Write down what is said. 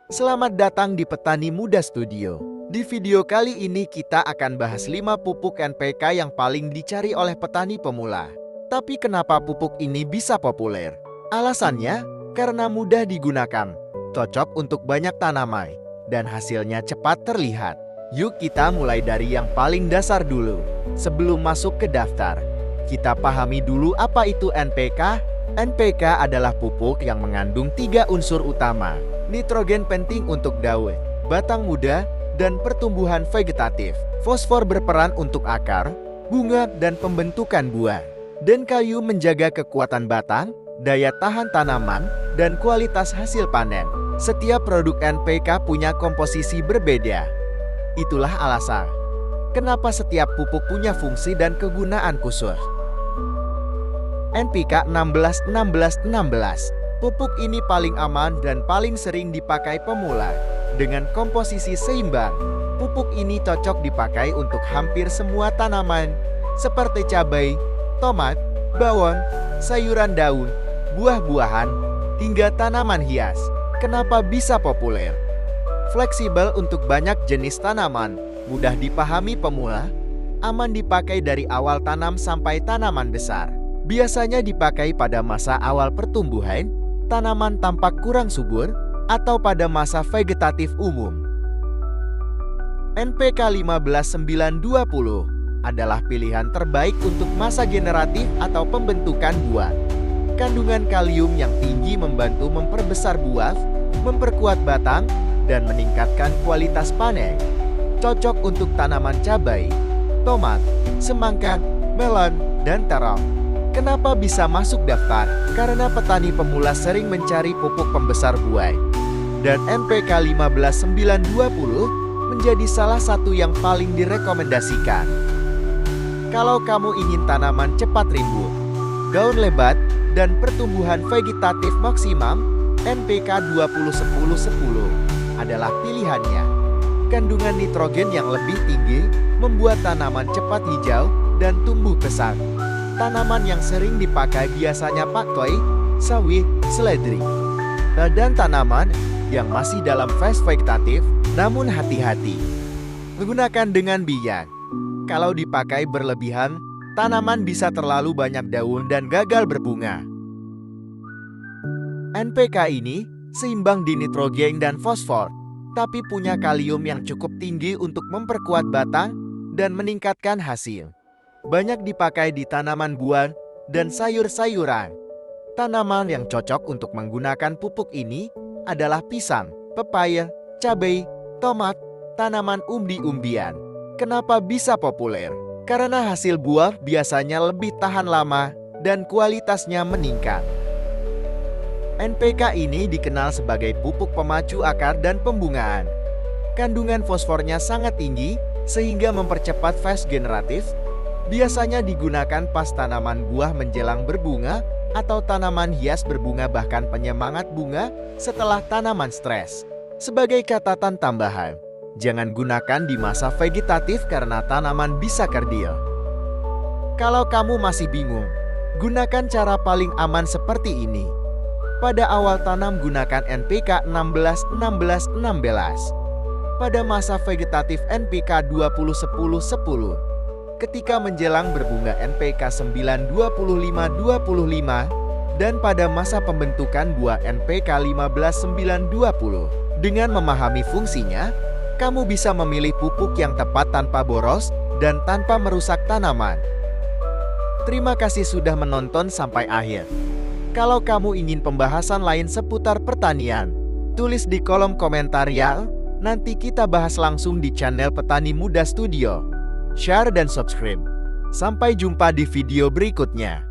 Selamat datang di Petani Muda Studio. Di video kali ini kita akan bahas 5 pupuk NPK yang paling dicari oleh petani pemula. Tapi kenapa pupuk ini bisa populer? Alasannya, karena mudah digunakan, cocok untuk banyak tanaman, dan hasilnya cepat terlihat. Yuk kita mulai dari yang paling dasar dulu. Sebelum masuk ke daftar, kita pahami dulu apa itu NPK. NPK adalah pupuk yang mengandung 3 unsur utama. Nitrogen penting untuk daun, batang muda, dan pertumbuhan vegetatif. Fosfor berperan untuk akar, bunga, dan pembentukan buah. Dan kalium menjaga kekuatan batang, daya tahan tanaman, dan kualitas hasil panen. Setiap produk NPK punya komposisi berbeda. Itulah alasan kenapa setiap pupuk punya fungsi dan kegunaan khusus. NPK 16-16-16. Pupuk ini paling aman dan paling sering dipakai pemula. Dengan komposisi seimbang, pupuk ini cocok dipakai untuk hampir semua tanaman, seperti cabai, tomat, bawang, sayuran daun, buah-buahan, hingga tanaman hias. Kenapa bisa populer? Fleksibel untuk banyak jenis tanaman, mudah dipahami pemula, aman dipakai dari awal tanam sampai tanaman besar. Biasanya dipakai pada masa awal pertumbuhan, tanaman tampak kurang subur, atau pada masa vegetatif umum. NPK 15-9-20 adalah pilihan terbaik untuk masa generatif atau pembentukan buah. Kandungan kalium yang tinggi membantu memperbesar buah, memperkuat batang, dan meningkatkan kualitas panen. Cocok untuk tanaman cabai, tomat, semangka, melon, dan terong. Kenapa bisa masuk daftar? Karena petani pemula sering mencari pupuk pembesar buah. Dan NPK 15-9-20 menjadi salah satu yang paling direkomendasikan. Kalau kamu ingin tanaman cepat tumbuh, daun lebat, dan pertumbuhan vegetatif maksimum, NPK 20-10-10 adalah pilihannya. Kandungan nitrogen yang lebih tinggi membuat tanaman cepat hijau dan tumbuh pesat. Tanaman yang sering dipakai biasanya pakcoy, sawit, seledri, dan tanaman yang masih dalam fase vegetatif, namun hati-hati. Menggunakan dengan bijak. Kalau dipakai berlebihan, tanaman bisa terlalu banyak daun dan gagal berbunga. NPK ini seimbang di nitrogen dan fosfor, tapi punya kalium yang cukup tinggi untuk memperkuat batang dan meningkatkan hasil. Banyak dipakai di tanaman buah dan sayur-sayuran. Tanaman yang cocok untuk menggunakan pupuk ini adalah pisang, pepaya, cabai, tomat, tanaman umbi-umbian. Kenapa bisa populer? Karena hasil buah biasanya lebih tahan lama dan kualitasnya meningkat. NPK ini dikenal sebagai pupuk pemacu akar dan pembungaan. Kandungan fosfornya sangat tinggi sehingga mempercepat fase generatif. Biasanya digunakan pas tanaman buah menjelang berbunga atau tanaman hias berbunga, bahkan penyemangat bunga setelah tanaman stres. Sebagai catatan tambahan, jangan gunakan di masa vegetatif karena tanaman bisa kerdil. Kalau kamu masih bingung, gunakan cara paling aman seperti ini. Pada awal tanam gunakan NPK 16-16-16. Pada masa vegetatif NPK 20-10-10. Ketika menjelang berbunga NPK 9-25-25, dan pada masa pembentukan buah NPK 15-9-20. Dengan memahami fungsinya, kamu bisa memilih pupuk yang tepat tanpa boros dan tanpa merusak tanaman. Terima kasih sudah menonton sampai akhir. Kalau kamu ingin pembahasan lain seputar pertanian, tulis di kolom komentar ya. Nanti kita bahas langsung di channel Petani Muda Studio. Share dan subscribe. Sampai jumpa di video berikutnya.